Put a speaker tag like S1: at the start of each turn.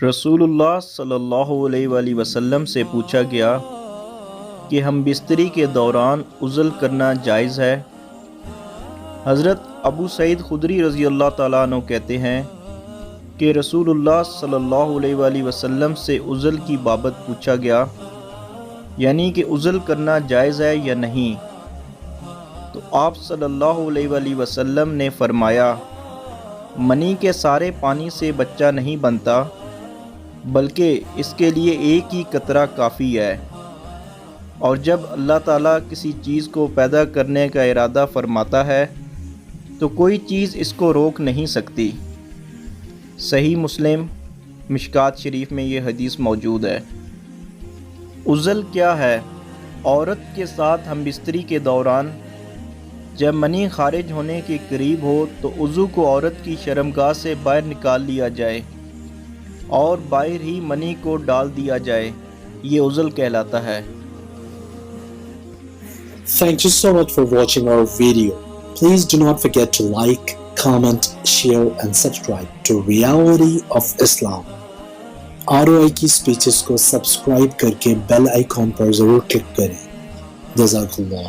S1: رسول اللہ صلی اللہ علیہ وآلہ وسلم سے پوچھا گیا کہ ہم بستری کے دوران عزل کرنا جائز ہے؟ حضرت ابو سعید خدری رضی اللہ تعالیٰ عنہ کہتے ہیں کہ رسول اللہ صلی اللہ علیہ وآلہ وسلم سے عزل کی بابت پوچھا گیا، یعنی کہ عزل کرنا جائز ہے یا نہیں، تو آپ صلی اللہ علیہ وآلہ وسلم نے فرمایا، منی کے سارے پانی سے بچہ نہیں بنتا، بلکہ اس کے لیے ایک ہی قطرہ کافی ہے، اور جب اللہ تعالیٰ کسی چیز کو پیدا کرنے کا ارادہ فرماتا ہے تو کوئی چیز اس کو روک نہیں سکتی۔ صحیح مسلم مشکات شریف میں یہ حدیث موجود ہے۔ عزل کیا ہے؟ عورت کے ساتھ ہم بستری کے دوران جب منی خارج ہونے کے قریب ہو تو عضو کو عورت کی شرمگاہ سے باہر نکال لیا جائے اور باہر ہی منی کو ڈال دیا جائے، یہ عزل کہلاتا ہے۔
S2: Thank you so much for watching our video. Please do not forget to like, comment, share and subscribe to Reality of Islam. ROI کی سپیچز کو سبسکرائب کر کے بیل آئیکن پر ضرور کلک کریں۔ جزاک اللہ۔